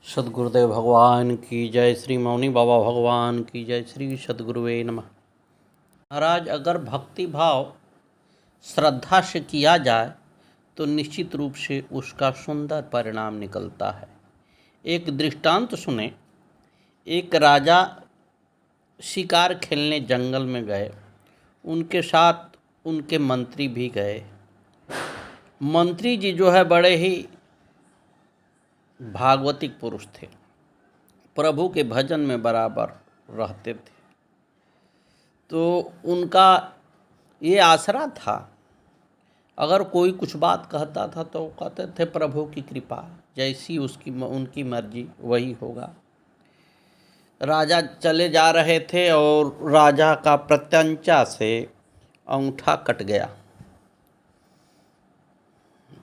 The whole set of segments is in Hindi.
सद्गुरुदेव भगवान की जय, श्री मौनी बाबा भगवान की जय, श्री सद्गुरुवे नमः। महाराज, अगर भक्ति भाव श्रद्धा से किया जाए तो निश्चित रूप से उसका सुंदर परिणाम निकलता है। एक दृष्टांत सुने। एक राजा शिकार खेलने जंगल में गए। उनके साथ उनके मंत्री भी गए। मंत्री जी जो है बड़े ही भागवतिक पुरुष थे, प्रभु के भजन में बराबर रहते थे। तो उनका ये आसरा था, अगर कोई कुछ बात कहता था तो कहते थे प्रभु की कृपा, जैसी उनकी मर्जी वही होगा। राजा चले जा रहे थे और राजा का प्रत्यंचा से अंगूठा कट गया।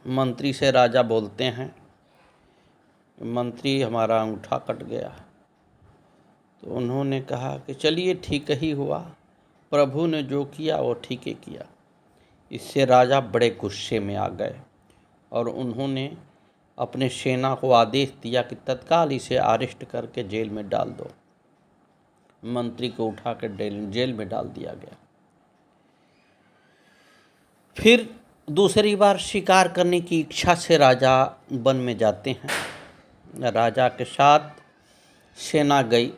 मंत्री से राजा बोलते हैं, मंत्री हमारा अंगूठा कट गया। तो उन्होंने कहा कि चलिए ठीक ही हुआ, प्रभु ने जो किया वो ठीक ही किया। इससे राजा बड़े गुस्से में आ गए और उन्होंने अपने सेना को आदेश दिया कि तत्काल इसे अरेस्ट करके जेल में डाल दो। मंत्री को उठा कर जेल में डाल दिया गया। फिर दूसरी बार शिकार करने की इच्छा से राजा वन में जाते हैं। राजा के साथ सेना गई।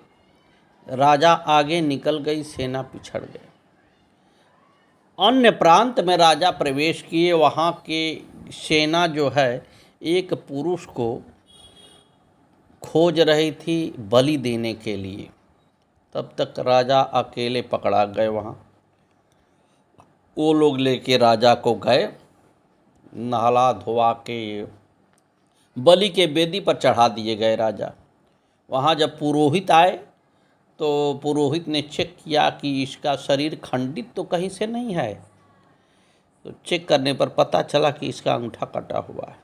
राजा आगे निकल गई, सेना पिछड़ गई। अन्य प्रांत में राजा प्रवेश किए। वहाँ के सेना जो है एक पुरुष को खोज रही थी बलि देने के लिए। तब तक राजा अकेले पकड़ा गए। वहाँ वो लोग लेके राजा को गए, नहला धोवा के बलि के वेदी पर चढ़ा दिए गए। राजा वहाँ जब पुरोहित आए तो पुरोहित ने चेक किया कि इसका शरीर खंडित तो कहीं से नहीं है। तो चेक करने पर पता चला कि इसका अंगूठा कटा हुआ है।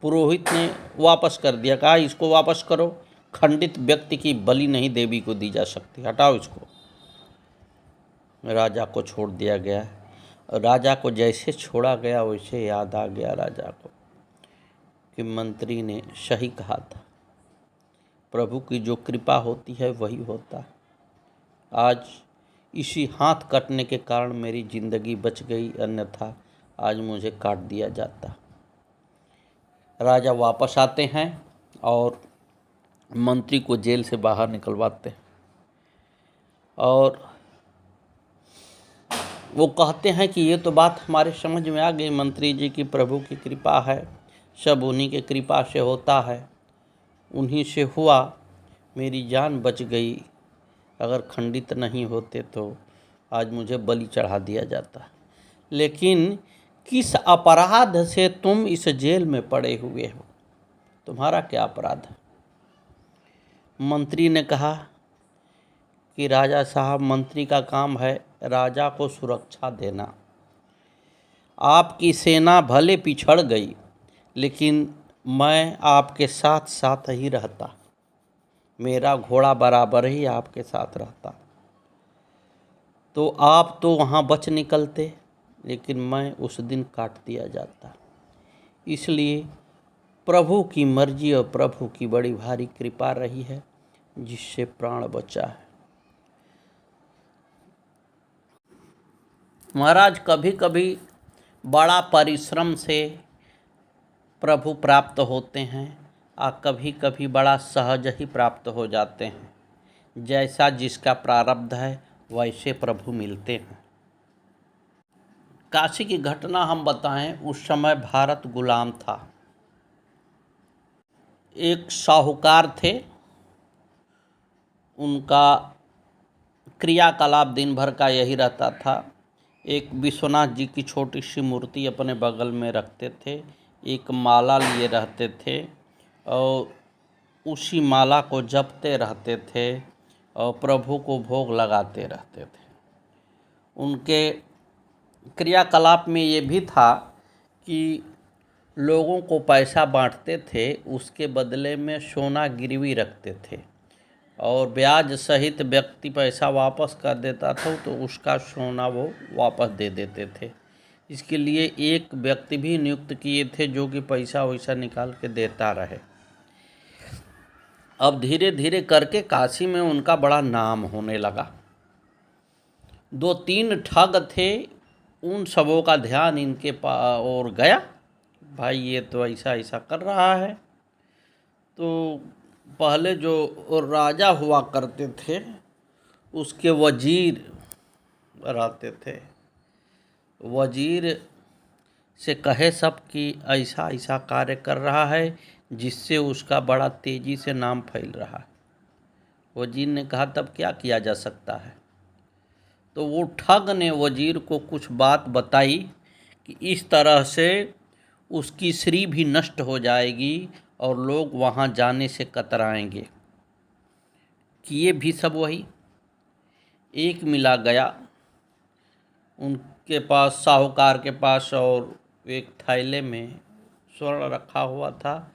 पुरोहित ने वापस कर दिया, कहा इसको वापस करो, खंडित व्यक्ति की बलि नहीं देवी को दी जा सकती, हटाओ इसको। राजा को छोड़ दिया गया। राजा को जैसे छोड़ा गया वैसे याद आ गया राजा को कि मंत्री ने सही कहा था, प्रभु की जो कृपा होती है वही होता है। आज इसी हाथ कटने के कारण मेरी ज़िंदगी बच गई, अन्यथा आज मुझे काट दिया जाता। राजा वापस आते हैं और मंत्री को जेल से बाहर निकलवाते हैं और वो कहते हैं कि ये तो बात हमारे समझ में आ गई मंत्री जी की, प्रभु की कृपा है, सब उन्हीं के कृपा से होता है, उन्हीं से हुआ, मेरी जान बच गई। अगर खंडित नहीं होते तो आज मुझे बलि चढ़ा दिया जाता। लेकिन किस अपराध से तुम इस जेल में पड़े हुए हो, तुम्हारा क्या अपराध है? मंत्री ने कहा कि राजा साहब, मंत्री का काम है राजा को सुरक्षा देना। आपकी सेना भले पिछड़ गई लेकिन मैं आपके साथ साथ ही रहता, मेरा घोड़ा बराबर ही आपके साथ रहता। तो आप तो वहाँ बच निकलते, लेकिन मैं उस दिन काट दिया जाता। इसलिए प्रभु की मर्जी और प्रभु की बड़ी भारी कृपा रही है जिससे प्राण बचा है। महाराज, कभी कभी बड़ा परिश्रम से प्रभु प्राप्त होते हैं और कभी कभी बड़ा सहज ही प्राप्त हो जाते हैं। जैसा जिसका प्रारब्ध है वैसे प्रभु मिलते हैं। काशी की घटना हम बताएं। उस समय भारत गुलाम था। एक साहूकार थे, उनका क्रियाकलाप दिन भर का यही रहता था। एक विश्वनाथ जी की छोटी सी मूर्ति अपने बगल में रखते थे, एक माला लिए रहते थे और उसी माला को जपते रहते थे और प्रभु को भोग लगाते रहते थे। उनके क्रियाकलाप में ये भी था कि लोगों को पैसा बांटते थे, उसके बदले में सोना गिरवी रखते थे और ब्याज सहित व्यक्ति पैसा वापस कर देता था तो उसका सोना वो वापस दे देते थे। इसके लिए एक व्यक्ति भी नियुक्त किए थे जो कि पैसा वैसा निकाल के देता रहे। अब धीरे धीरे करके काशी में उनका बड़ा नाम होने लगा। 2-3 ठग थे, उन सबों का ध्यान इनके ओर गया, भाई ये तो ऐसा ऐसा कर रहा है। तो पहले जो राजा हुआ करते थे उसके वजीर रहते थे, वजीर से कहे सब कि ऐसा ऐसा कार्य कर रहा है जिससे उसका बड़ा तेज़ी से नाम फैल रहा है। वजीर ने कहा तब क्या किया जा सकता है। तो वो ठग ने वजीर को कुछ बात बताई कि इस तरह से उसकी श्री भी नष्ट हो जाएगी और लोग वहाँ जाने से कतराएंगे। किए भी सब वही। एक मिला गया उनके पास, साहूकार के पास, और एक थैले में स्वर्ण रखा हुआ था,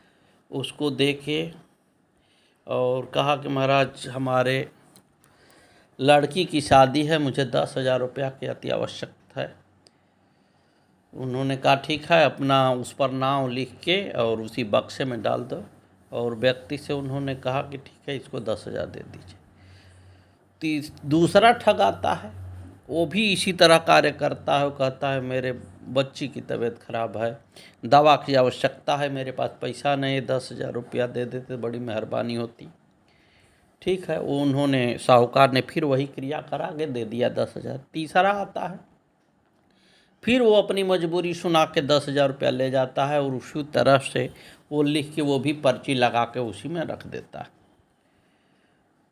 उसको देखे और कहा कि महाराज हमारे लड़की की शादी है, मुझे 10,000 रुपया की अति आवश्यकता है। उन्होंने कहा ठीक है, अपना उस पर नाम लिख के और उसी बक्से में डाल दो। और व्यक्ति से उन्होंने कहा कि ठीक है, इसको 10,000 दे दीजिए। दूसरा ठग आता है, वो भी इसी तरह कार्य करता है। वो कहता है मेरे बच्ची की तबीयत खराब है, दवा की आवश्यकता है, मेरे पास पैसा नहीं, 10,000 रुपया दे देते बड़ी मेहरबानी होती। ठीक है, वो उन्होंने, साहूकार ने फिर वही क्रिया करा के दे दिया 10,000। तीसरा आता है, फिर वो अपनी मजबूरी सुना के 10,000 रुपया ले जाता है और उसी तरह से वो लिख के वो भी पर्ची लगा के उसी में रख देता है।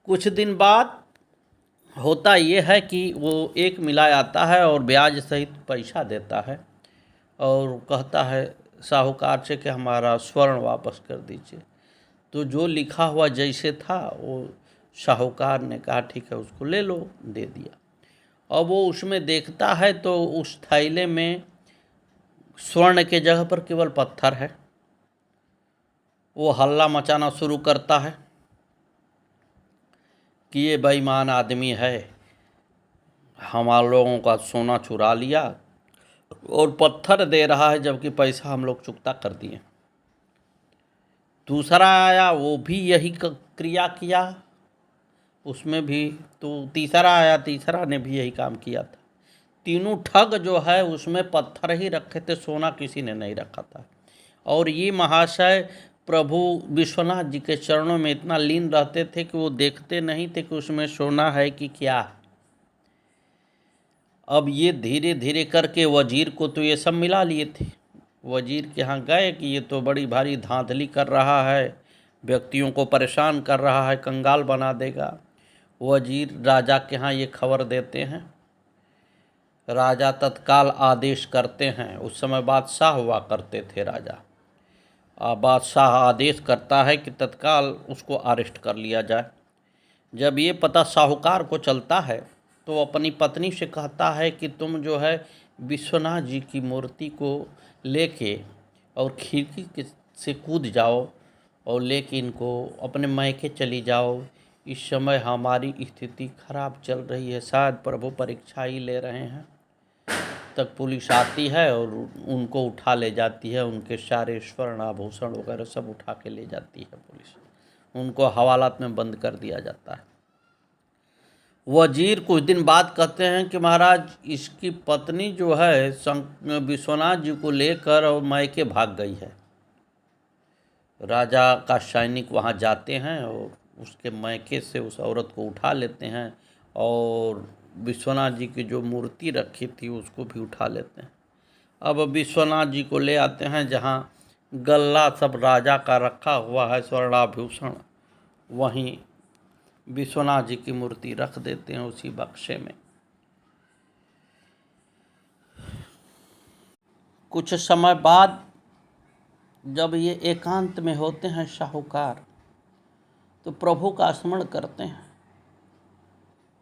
कुछ दिन बाद होता ये है कि वो एक मिला आता है और ब्याज सहित पैसा देता है और कहता है साहूकार से कि हमारा स्वर्ण वापस कर दीजिए। तो जो लिखा हुआ जैसे था वो साहूकार ने कहा ठीक है, उसको ले लो, दे दिया। अब वो उसमें देखता है तो उस थैले में स्वर्ण के जगह पर केवल पत्थर है। वो हल्ला मचाना शुरू करता है कि ये बेईमान आदमी है, हमारे लोगों का सोना चुरा लिया और पत्थर दे रहा है जबकि पैसा हम लोग चुकता कर दिए। दूसरा आया, वो भी यही क्रिया किया, उसमें भी। तो तीसरा आया, तीसरा ने भी यही काम किया था। तीनों ठग जो है उसमें पत्थर ही रखे थे, सोना किसी ने नहीं रखा था। और ये महाशय प्रभु विश्वनाथ जी के चरणों में इतना लीन रहते थे कि वो देखते नहीं थे कि उसमें सोना है कि क्या। अब ये धीरे धीरे करके वजीर को तो ये सब मिला लिए थे। वजीर के यहाँ गए कि ये तो बड़ी भारी धांधली कर रहा है, व्यक्तियों को परेशान कर रहा है, कंगाल बना देगा। वजीर राजा के यहाँ ये खबर देते हैं। राजा तत्काल आदेश करते हैं। उस समय बादशाह हुआ करते थे राजा। बादशाह आदेश करता है कि तत्काल उसको अरेस्ट कर लिया जाए। जब ये पता साहूकार को चलता है तो अपनी पत्नी से कहता है कि तुम जो है विश्वनाथ जी की मूर्ति को लेके और खिड़की से कूद जाओ और लेके इनको अपने मायके चली जाओ। इस समय हमारी स्थिति खराब चल रही है, शायद प्रभु परीक्षा ही ले रहे हैं। तक पुलिस आती है और उनको उठा ले जाती है। उनके सारे स्वर्ण आभूषण वगैरह सब उठा के ले जाती है पुलिस। उनको हवालात में बंद कर दिया जाता है। वजीर कुछ दिन बाद कहते हैं कि महाराज इसकी पत्नी जो है विश्वनाथ जी को लेकर और मायके भाग गई है। राजा का सैनिक वहाँ जाते हैं और उसके मायके से उस औरत को उठा लेते हैं और विश्वनाथ जी की जो मूर्ति रखी थी उसको भी उठा लेते हैं। अब विश्वनाथ जी को ले आते हैं, जहाँ गल्ला सब राजा का रखा हुआ है स्वर्णाभूषण, वहीं विश्वनाथ जी की मूर्ति रख देते हैं उसी बक्से में। कुछ समय बाद जब ये एकांत में होते हैं साहूकार, तो प्रभु का स्मरण करते हैं,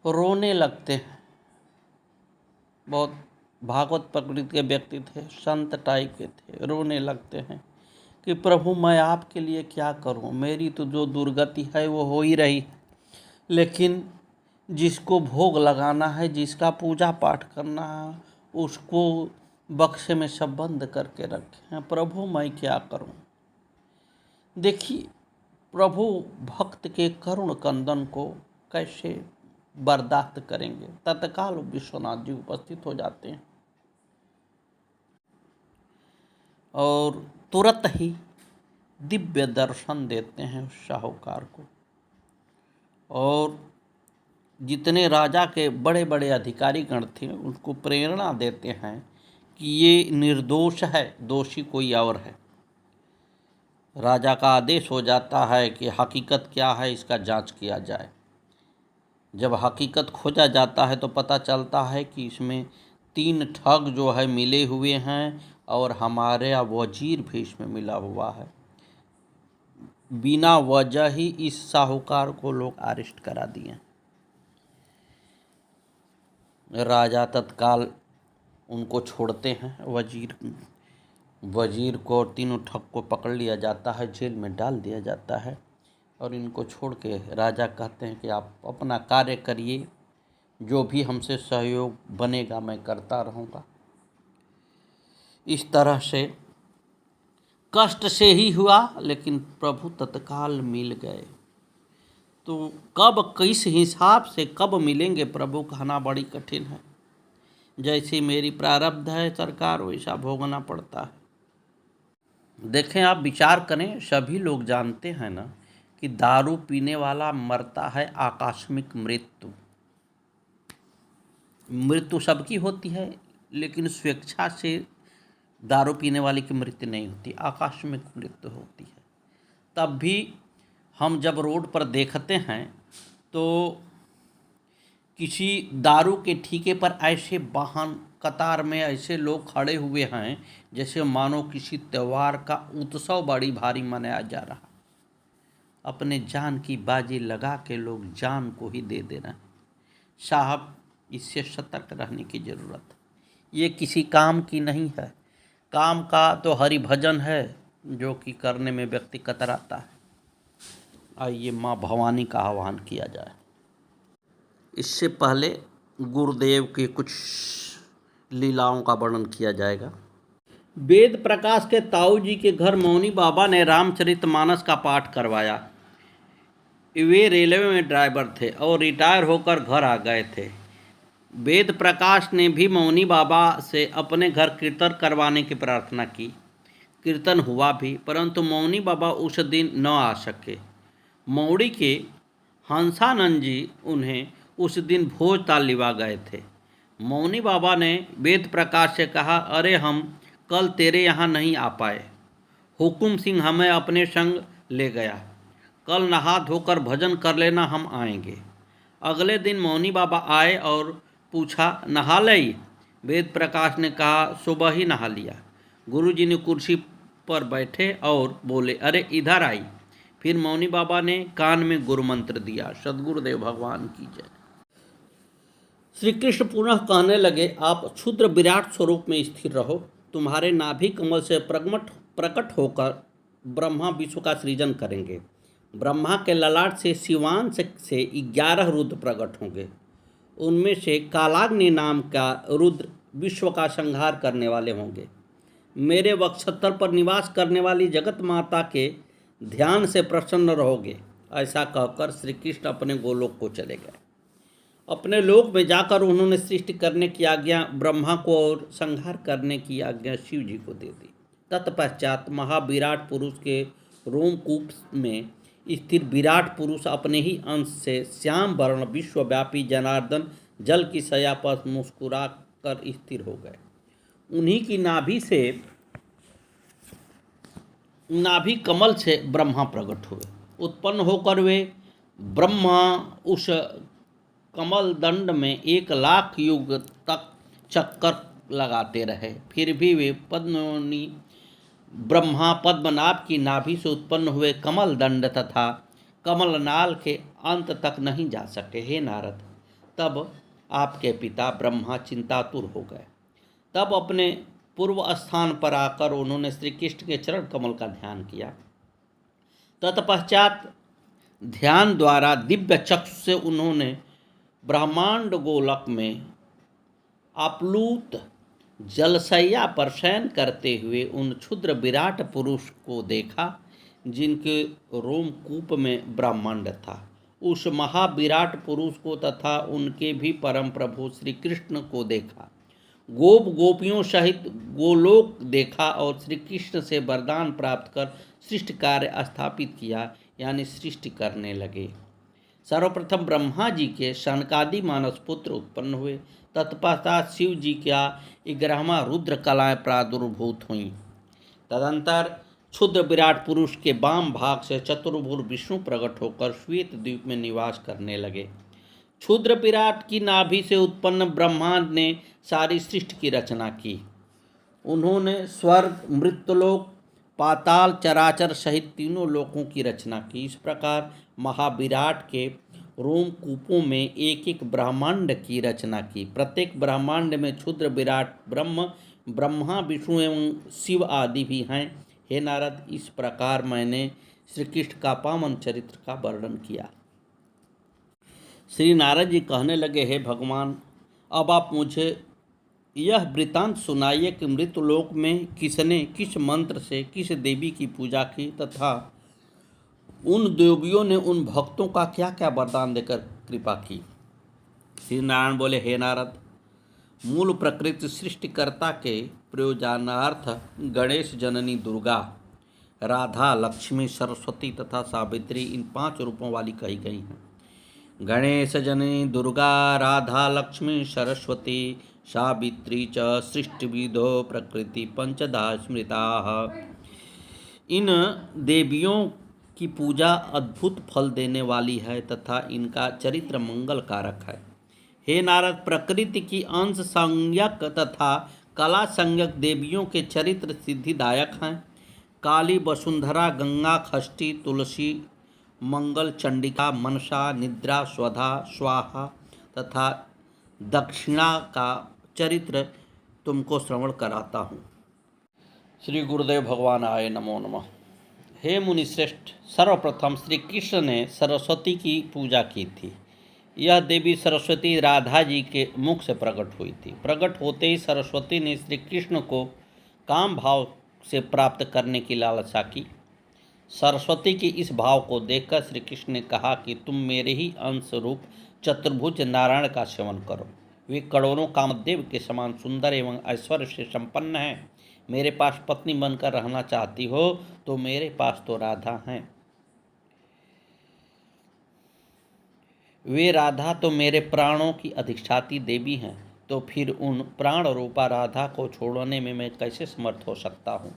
रोने लगते हैं। बहुत भागवत प्रकृति के व्यक्ति थे, संत टाइप के थे। रोने लगते हैं कि प्रभु मैं आपके लिए क्या करूं, मेरी तो जो दुर्गति है वो हो ही रही है, लेकिन जिसको भोग लगाना है, जिसका पूजा पाठ करना है, उसको बक्से में सब बंद करके रखे हैं। प्रभु मैं क्या करूं? देखिए, प्रभु भक्त के करुण कंदन को कैसे बर्दाश्त करेंगे। तत्काल विश्वनाथ जी उपस्थित हो जाते हैं और तुरंत ही दिव्य दर्शन देते हैं उस साहूकार को, और जितने राजा के बड़े बड़े अधिकारी गण थे उनको प्रेरणा देते हैं कि ये निर्दोष है, दोषी कोई और है। राजा का आदेश हो जाता है कि हकीकत क्या है इसका जांच किया जाए। जब हकीकत खोजा जाता है तो पता चलता है कि इसमें 3 ठग जो है मिले हुए हैं और हमारे वजीर भी इसमें मिला हुआ है। बिना वजह ही इस साहूकार को लोग अरेस्ट करा दिए। राजा तत्काल उनको छोड़ते हैं। वजीर को और 3 ठग को पकड़ लिया जाता है, जेल में डाल दिया जाता है और इनको छोड़ के राजा कहते हैं कि आप अपना कार्य करिए, जो भी हमसे सहयोग बनेगा मैं करता रहूँगा। इस तरह से कष्ट से ही हुआ, लेकिन प्रभु तत्काल मिल गए। तो कब किस हिसाब से कब मिलेंगे प्रभु कहना बड़ी कठिन है। जैसी मेरी प्रारब्ध है सरकार, वैसा भोगना पड़ता है। देखें, आप विचार करें, सभी लोग जानते हैं ना कि दारू पीने वाला मरता है आकस्मिक मृत्यु। मृत्यु सबकी होती है, लेकिन स्वेच्छा से दारू पीने वाले की मृत्यु नहीं होती, आकस्मिक मृत्यु होती है। तब भी हम जब रोड पर देखते हैं तो किसी दारू के ठेके पर ऐसे वाहन कतार में ऐसे लोग खड़े हुए हैं जैसे मानो किसी त्यौहार का उत्सव बड़ी भारी मनाया जा रहा। अपने जान की बाजी लगा के लोग जान को ही दे रहे हैं। साहब, इससे सतर्क रहने की ज़रूरत है। ये किसी काम की नहीं है। काम का तो हरि भजन है जो कि करने में व्यक्ति कतराता है। आइए माँ भवानी का आह्वान किया जाए। इससे पहले गुरुदेव के कुछ लीलाओं का वर्णन किया जाएगा। वेद प्रकाश के ताऊ जी के घर मौनी बाबा ने रामचरितमानस का पाठ करवाया। वे रेलवे में ड्राइवर थे और रिटायर होकर घर आ गए थे। वेद प्रकाश ने भी मौनी बाबा से अपने घर कीर्तन करवाने की प्रार्थना की। कीर्तन हुआ भी, परंतु मौनी बाबा उस दिन न आ सके। मौड़ी के हंसानंद जी उन्हें उस दिन भोज तालिवा गए थे। मौनी बाबा ने वेद प्रकाश से कहा, अरे हम कल तेरे यहाँ नहीं आ पाए। हुकुम सिंह हमें अपने संग ले गया। कल नहा धोकर भजन कर लेना, हम आएंगे। अगले दिन मौनी बाबा आए और पूछा, नहा लई? वेद प्रकाश ने कहा, सुबह ही नहा लिया। गुरुजी ने कुर्सी पर बैठे और बोले, अरे इधर आई। फिर मौनी बाबा ने कान में गुरु मंत्र दिया। सद्गुरुदेव भगवान की जय। श्री कृष्ण पुनः कहने लगे, आप क्षुद्र विराट स्वरूप में स्थिर रहो। तुम्हारे नाभि कमल से प्रकट होकर ब्रह्मा विश्व का सृजन करेंगे। ब्रह्मा के ललाट से शिवांश से 11 रुद्र प्रकट होंगे। उनमें से कालाग्नि नाम का रुद्र विश्व का संहार करने वाले होंगे। मेरे वक्षस्थल पर निवास करने वाली जगत माता के ध्यान से प्रसन्न रहोगे। ऐसा कहकर श्री कृष्ण अपने गोलोक को चले गए। अपने लोक में जाकर उन्होंने सृष्टि करने की आज्ञा ब्रह्मा को और संहार करने की आज्ञा शिव जी को दे दी। तत्पश्चात महाविराट पुरुष के रोमकूप में स्थिर विराट पुरुष अपने ही अंश से श्याम वर्ण विश्वव्यापी जनार्दन जल की शैया पर मुस्कुरा कर स्थिर हो गए। उन्हीं की नाभि कमल से ब्रह्मा प्रकट हुए। उत्पन्न होकर वे ब्रह्मा उस कमल दंड में 1,00,000 युग तक चक्कर लगाते रहे। फिर भी वे पद्मोनि ब्रह्मा पद्मनाभ की नाभि से उत्पन्न हुए कमल दंड तथा कमलनाल के अंत तक नहीं जा सके। हे नारद, तब आपके पिता ब्रह्मा चिंतातुर हो गए। तब अपने पूर्व स्थान पर आकर उन्होंने श्री कृष्ण के चरण कमल का ध्यान किया। तत्पश्चात ध्यान द्वारा दिव्य चक्षु से उन्होंने ब्रह्मांड गोलक में आप्लुत जलशैया पर शयन करते हुए उन क्षुद्र विराट पुरुष को देखा जिनके रोमकूप में ब्रह्मांड था। उस महाविराट पुरुष को तथा उनके भी परम प्रभु श्री कृष्ण को देखा। गोप गोपियों सहित गोलोक देखा और श्री कृष्ण से वरदान प्राप्त कर सृष्टि कार्य स्थापित किया, यानी सृष्टि करने लगे। सर्वप्रथम ब्रह्मा जी के सनकादि मानस पुत्र उत्पन्न हुए। तत्पश्चात शिव जी का 11वां रुद्र कलाएं प्रादुर्भूत हुईं। तदंतर क्षुद्र विराट पुरुष के वाम भाग से चतुर्भुज विष्णु प्रकट होकर श्वेत द्वीप में निवास करने लगे। क्षुद्र विराट की नाभि से उत्पन्न ब्रह्मांड ने सारी सृष्टि की रचना की। उन्होंने स्वर्ग, मृत्युलोक, पाताल, चराचर सहित तीनों लोकों की रचना की। इस प्रकार महाविराट के रोमकूपों में एक एक ब्रह्मांड की रचना की। प्रत्येक ब्रह्मांड में क्षुद्र विराट ब्रह्मा, विष्णु एवं शिव आदि भी हैं। हे नारद, इस प्रकार मैंने श्री कृष्ण का पावन चरित्र का वर्णन किया। श्री नारद जी कहने लगे, हे भगवान, अब आप मुझे यह वृत्तांत सुनाइए कि मृत्युलोक में किसने किस मंत्र से किस देवी की पूजा की तथा उन देवियों ने उन भक्तों का क्या क्या वरदान देकर कृपा की। श्री नारायण बोले, हे नारद, मूल प्रकृति सृष्टिकर्ता के प्रयोजनार्थ गणेश, जननी दुर्गा, राधा, लक्ष्मी, सरस्वती तथा सावित्री इन 5 रूपों वाली कही गई हैं। गणेश, जननी दुर्गा, राधा, लक्ष्मी, सरस्वती, सावित्री च सृष्टिविदो प्रकृति पंचधा स्मृता। इन देवियों की पूजा अद्भुत फल देने वाली है तथा इनका चरित्र मंगल कारक है। हे नारद, प्रकृति की अंश संज्ञक तथा कला संज्ञक देवियों के चरित्र सिद्धिदायक हैं। काली, वसुंधरा, गंगा, षष्ठी, तुलसी, मंगल, चंडिका, मनसा, निद्रा, स्वधा, स्वाहा तथा दक्षिणा का चरित्र तुमको श्रवण कराता हूँ। श्री गुरुदेव भगवान आए नमो नमः। हे मुनिश्रेष्ठ, सर्वप्रथम श्री कृष्ण ने सरस्वती की पूजा की थी। यह देवी सरस्वती राधा जी के मुख से प्रकट हुई थी। प्रकट होते ही सरस्वती ने श्री कृष्ण को काम भाव से प्राप्त करने की लालसा की। सरस्वती के इस भाव को देखकर श्री कृष्ण ने कहा कि तुम मेरे ही अंश रूप चतुर्भुज नारायण का सेवन करो। वे करोड़ों कामदेव के समान सुंदर एवं ऐश्वर्य से संपन्न हैं। मेरे पास पत्नी बनकर रहना चाहती हो तो मेरे पास तो राधा हैं। वे राधा तो मेरे प्राणों की अधिष्ठाती देवी हैं, तो फिर उन प्राण रूपा राधा को छोड़ने में मैं कैसे समर्थ हो सकता हूँ।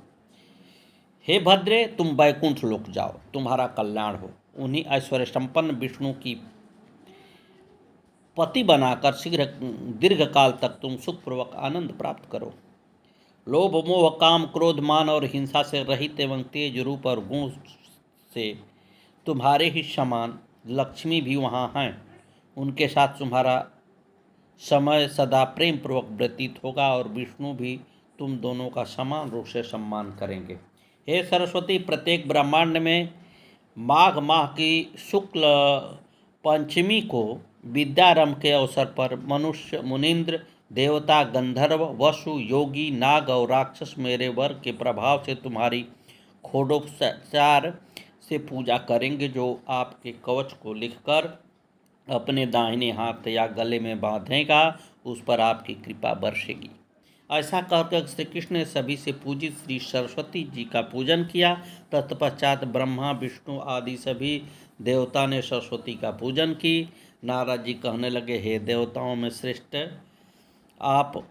हे भद्रे, तुम वैकुंठ लोक जाओ, तुम्हारा कल्याण हो। उन्हीं ऐश्वर्य संपन्न विष्णु की पति बनाकर शीघ्र दीर्घ काल तक तुम सुखपूर्वक आनंद प्राप्त करो। लोभ, मोह, काम, क्रोध, मान और हिंसा से रहित एवं तेज रूप और गुण से तुम्हारे ही समान लक्ष्मी भी वहाँ हैं। उनके साथ तुम्हारा समय सदा प्रेम पूर्वक व्यतीत होगा और विष्णु भी तुम दोनों का समान रूप से सम्मान करेंगे। हे सरस्वती, प्रत्येक ब्रह्मांड में माघ माह की शुक्ल पंचमी को विद्यारंभ के अवसर पर मनुष्य, मुनिंद्र, देवता, गंधर्व, वसु, योगी, नाग और राक्षस मेरे वर के प्रभाव से तुम्हारी खोडोपचार से पूजा करेंगे, जो आपके कवच को लिखकर अपने दाहिने हाथ या गले में बांधेगा, उस पर आपकी कृपा बरसेगी। ऐसा कहकर श्री कृष्ण ने सभी से पूजित श्री सरस्वती जी का पूजन किया। तत्पश्चात ब्रह्मा, विष्णु आदि सभी देवता ने सरस्वती का पूजन की। नारद जी कहने लगे, हे देवताओं में श्रेष्ठ, आप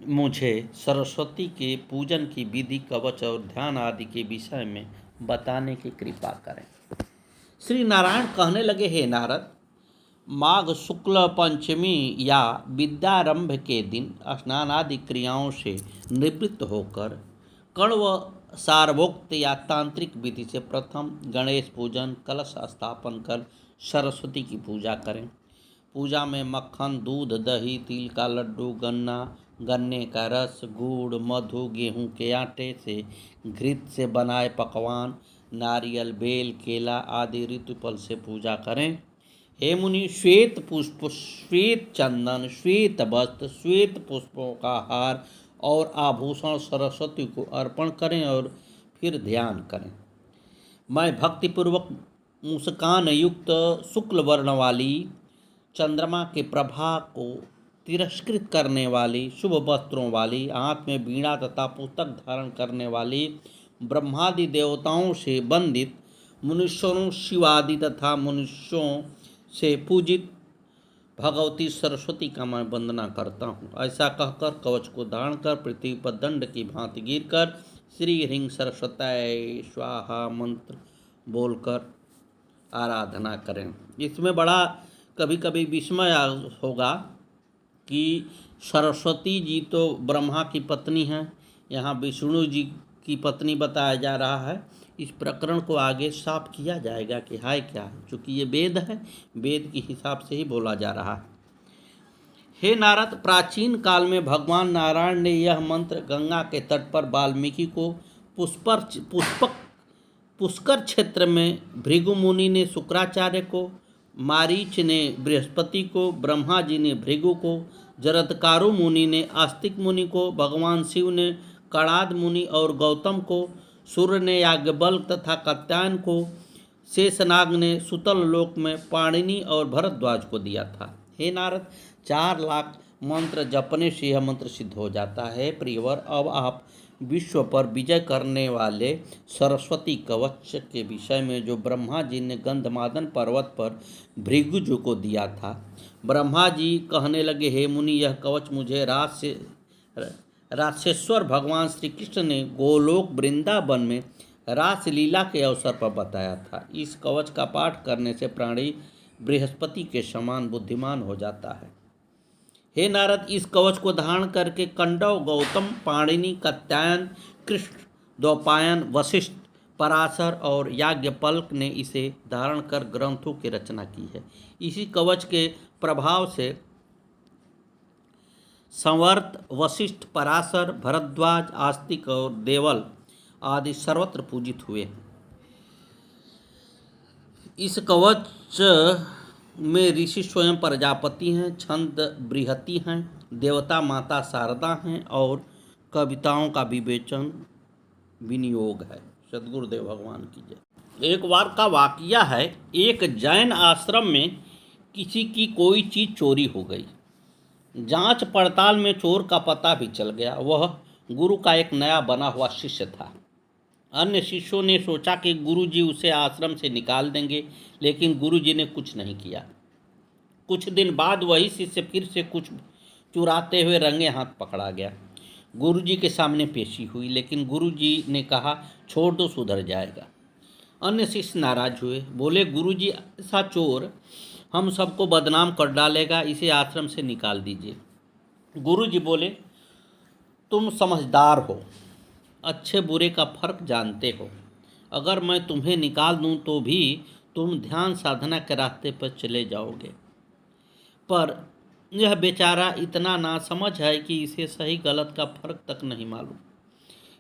मुझे सरस्वती के पूजन की विधि, कवच और ध्यान आदि के विषय में बताने की कृपा करें। श्री नारायण कहने लगे, हे नारद, माघ शुक्ल पंचमी या विद्यारंभ के दिन स्नान आदि क्रियाओं से निवृत्त होकर कण्व सार्वोक्त या तांत्रिक विधि से प्रथम गणेश पूजन, कलश स्थापन कर सरस्वती की पूजा करें। पूजा में मक्खन, दूध, दही, तिल का लड्डू, गन्ने का रस, गुड़, मधु, गेहूं के आटे से घृत से बनाए पकवान, नारियल, बेल, केला आदि ऋतुफल से पूजा करें। हे मुनि, श्वेत पुष्प, श्वेत चंदन, श्वेत वस्त्र, श्वेत पुष्पों का हार और आभूषण सरस्वती को अर्पण करें और फिर ध्यान करें। मैं भक्तिपूर्वक मुस्कान युक्त शुक्ल वर्ण वाली चंद्रमा के प्रभा को तिरस्कृत करने वाली शुभ वस्त्रों वाली हाथ में वीणा तथा पुस्तक धारण करने वाली ब्रह्मादि देवताओं से वंदित मनुष्यों शिवादि तथा मनुष्यों से पूजित भगवती सरस्वती का मैं वंदना करता हूँ। ऐसा कहकर कवच को धारण कर पृथ्वी पर दंड की भांति गिरकर श्री ह्रीं सरस्वती स्वाहा मंत्र बोलकर आराधना करें। इसमें बड़ा कभी कभी विस्मय होगा कि सरस्वती जी तो ब्रह्मा की पत्नी हैं, यहाँ विष्णु जी की पत्नी बताया जा रहा है। इस प्रकरण को आगे साफ किया जाएगा कि है क्या है, चूँकि ये वेद है, वेद के हिसाब से ही बोला जा रहा है। हे नारद, प्राचीन काल में भगवान नारायण ने यह मंत्र गंगा के तट पर वाल्मीकि को पुष्कर क्षेत्र में भृगु मुनि ने शुक्राचार्य को, मारीच ने बृहस्पति को, ब्रह्मा जी ने भृगु को, जरत्कारु मुनि ने आस्तिक मुनि को, भगवान शिव ने कणाद मुनि और गौतम को, सूर्य ने याज्ञवल्क्य तथा कात्यायन को, शेषनाग ने सुतल लोक में पाणिनि और भरद्वाज को दिया था। हे नारद, 4 लाख मंत्र जपने से यह मंत्र सिद्ध हो जाता है। प्रियवर, अब आप विश्व पर विजय करने वाले सरस्वती कवच के विषय में जो ब्रह्मा जी ने गंधमादन पर्वत पर भृगु को दिया था। ब्रह्मा जी कहने लगे, हे मुनि, यह कवच मुझे रासेश्वर भगवान श्री कृष्ण ने गोलोक वृंदावन में रासलीला के अवसर पर बताया था। इस कवच का पाठ करने से प्राणी बृहस्पति के समान बुद्धिमान हो जाता है। हे नारद, इस कवच को धारण करके कंडव, गौतम, पाणिनि, कात्यायन, कृष्ण, द्वैपायन, वशिष्ठ, पराशर और याज्ञवल्क्य ने इसे धारण कर ग्रंथों की रचना की है। इसी कवच के प्रभाव से संवर्त, वशिष्ठ, पराशर, भरद्वाज, आस्तिक और देवल आदि सर्वत्र पूजित हुए हैं। इस कवच में ऋषि स्वयं प्रजापति हैं, छंद बृहति हैं, देवता माता शारदा हैं और कविताओं का विवेचन विनियोग है। सद्गुरुदेव भगवान की जय। एक बार का वाकया है, एक जैन आश्रम में किसी की कोई चीज़ चोरी हो गई। जांच पड़ताल में चोर का पता भी चल गया। वह गुरु का एक नया बना हुआ शिष्य था। अन्य शिष्यों ने सोचा कि गुरुजी उसे आश्रम से निकाल देंगे, लेकिन गुरुजी ने कुछ नहीं किया। कुछ दिन बाद वही शिष्य फिर से कुछ चुराते हुए रंगे हाथ पकड़ा गया। गुरुजी के सामने पेशी हुई, लेकिन गुरुजी ने कहा, छोड़ दो, सुधर जाएगा। अन्य शिष्य नाराज हुए, बोले, गुरुजी, ऐसा चोर हम सबको बदनाम कर डालेगा, इसे आश्रम से निकाल दीजिए। गुरुजी बोले, तुम समझदार हो, अच्छे बुरे का फर्क जानते हो। अगर मैं तुम्हें निकाल दूं तो भी तुम ध्यान साधना के रास्ते पर चले जाओगे, पर यह बेचारा इतना नासमझ है कि इसे सही गलत का फर्क तक नहीं मालूम।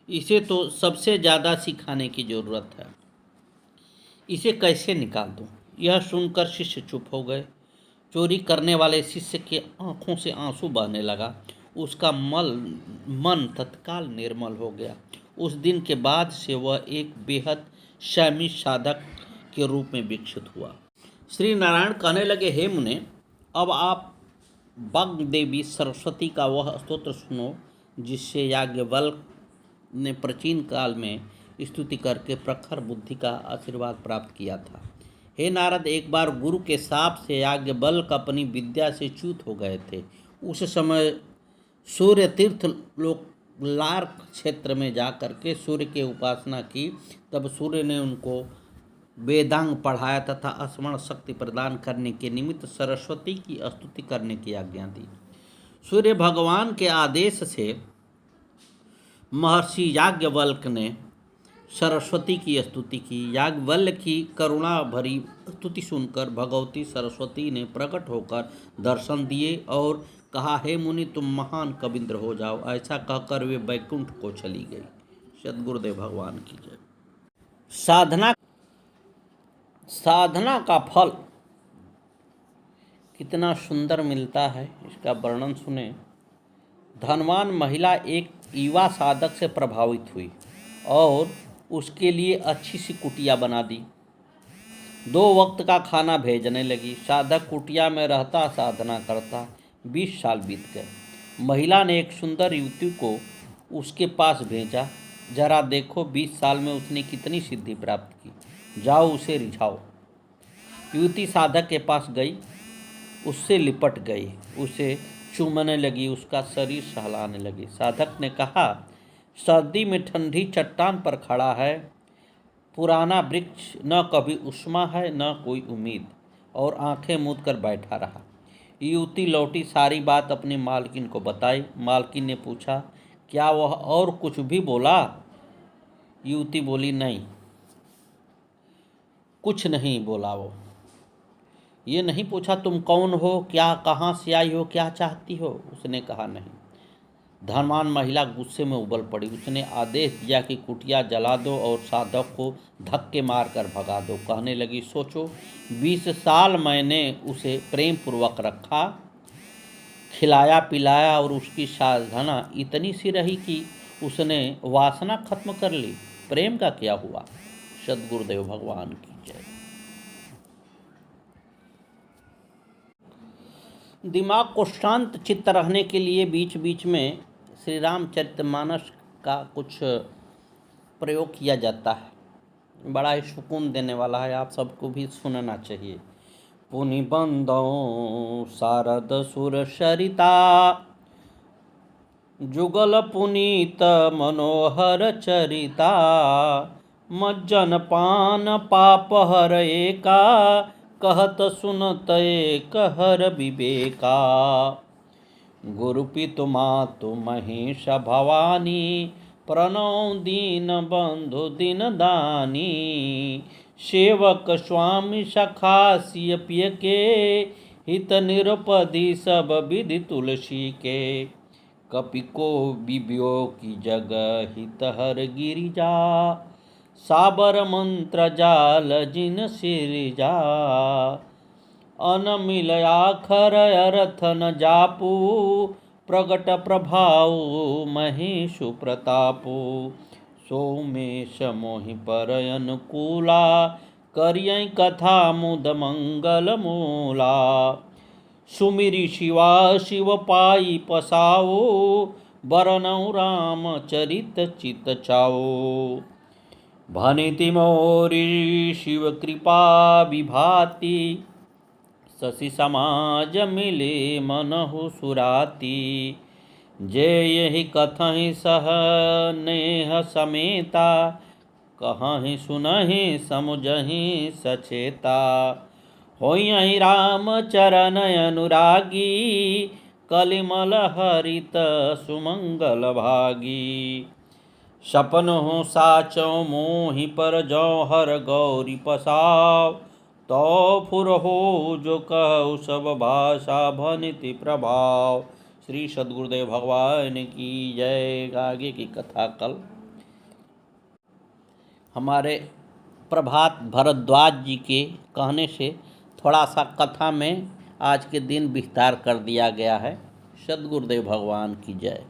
इसे तो सबसे ज़्यादा सिखाने की ज़रूरत है। इसे कैसे निकाल दूं? यह सुनकर शिष्य चुप हो गए। चोरी करने वाले शिष्य के आंखों से आंसू बहने लगा। उसका मन तत्काल निर्मल हो गया। उस दिन के बाद से वह एक बेहद संयमी साधक के रूप में विकसित हुआ। श्री नारायण कहने लगे, हे मुने, अब आप वाग्देवी सरस्वती का वह स्तोत्र सुनो जिससे याज्ञवल्क्य ने प्राचीन काल में स्तुति करके प्रखर बुद्धि का आशीर्वाद प्राप्त किया था। हे नारद, एक बार गुरु के शाप से याज्ञवल्क्य अपनी विद्या से च्युत हो गए थे। उस समय सूर्य तीर्थ लोकलार्क क्षेत्र में जाकर के सूर्य की उपासना की। तब सूर्य ने उनको वेदांग पढ़ाया तथा स्मरण शक्ति प्रदान करने के निमित्त सरस्वती की स्तुति करने की आज्ञा दी। सूर्य भगवान के आदेश से महर्षि याज्ञवल्क्य ने सरस्वती की स्तुति की। याज्ञवल्क्य की करुणा भरी स्तुति सुनकर भगवती सरस्वती ने प्रकट होकर दर्शन दिए और कहा, हे मुनि, तुम महान कविंद्र हो जाओ। ऐसा कहकर वे वैकुंठ को चली गई। सद्गुरुदेव भगवान की जय। साधना का फल कितना सुंदर मिलता है, इसका वर्णन सुने। धनवान महिला एक युवा साधक से प्रभावित हुई और उसके लिए अच्छी सी कुटिया बना दी। 2 वक्त का खाना भेजने लगी। साधक कुटिया में रहता, साधना करता। 20 साल बीत गए। महिला ने एक सुंदर युवती को उसके पास भेजा। जरा देखो 20 साल में उसने कितनी सिद्धि प्राप्त की, जाओ उसे रिझाओ। युवती साधक के पास गई, उससे लिपट गई, उसे चूमने लगी, उसका शरीर सहलाने लगी। साधक ने कहा, सर्दी में ठंडी चट्टान पर खड़ा है, पुराना वृक्ष, न कभी उष्मा है न कोई उम्मीद, और आंखें मूंद कर बैठा रहा। युवती लौटी, सारी बात अपनी मालकिन को बताई। मालकिन ने पूछा, क्या वह और कुछ भी बोला? युवती बोली, नहीं, कुछ नहीं बोला। वो ये नहीं पूछा तुम कौन हो, क्या, कहाँ से आई हो, क्या चाहती हो? उसने कहा नहीं। धनवान महिला गुस्से में उबल पड़ी। उसने आदेश दिया कि कुटिया जला दो और साधक को धक्के मारकर भगा दो। कहने लगी, सोचो 20 साल मैंने उसे प्रेम पूर्वक रखा, खिलाया पिलाया, और उसकी साधना इतनी सी रही कि उसने वासना खत्म कर ली। प्रेम का क्या हुआ? सद्गुरुदेव भगवान की जय। दिमाग को शांत चित्त रहने के लिए बीच बीच में श्री रामचरितमानस का कुछ प्रयोग किया जाता है। बड़ा ही सुकून देने वाला है, आप सबको भी सुनना चाहिए। पुनि बंदौ शारद सुर सरिता, जुगल पुनीत मनोहर चरिता, मज्जन पान पाप हर एका, कहत सुनत एक हर विवेका। गुरुपितु मातु महेश भवानी, प्रणौ दीन बंधु दिन दानी। सेवक स्वामी सखा सिय पिय के, हित निरपधि सब विधि तुलसी के। कपि को बिबियो की जग हित हर गिरिजा, साबर मंत्र जाल जिन सिरिजा। अनमिल आखर अर्थ न जापू, प्रगट प्रभाव महेशु प्रतापु। सोमेश मोहि पर अनुकूला, करियै कथा मुद मंगल मूला। सुमिरि शिवा शिव पाई पसाओ, बरनौ राम चरित चित चाओ। भनिति मोरि शिव कृपा विभाति, शशि समाज मिले मनहु सुराती। जे यही कथहि सह नेह समेता, कहहि सुनहि समुझहि सचेता। होई राम चरण अनुरागी, कलिमल हरित सुमंगल भागी। सपन हो साचो मोहि पर जौ हर गौरी पसाव, तो फुर हो जो कहु सब भाषा भनिति प्रभाव। श्री सद्गुरुदेव भगवान की जय। आगे की कथा कल। हमारे प्रभात भरद्वाज जी के कहने से थोड़ा सा कथा में आज के दिन विस्तार कर दिया गया है। सद्गुरुदेव भगवान की जय।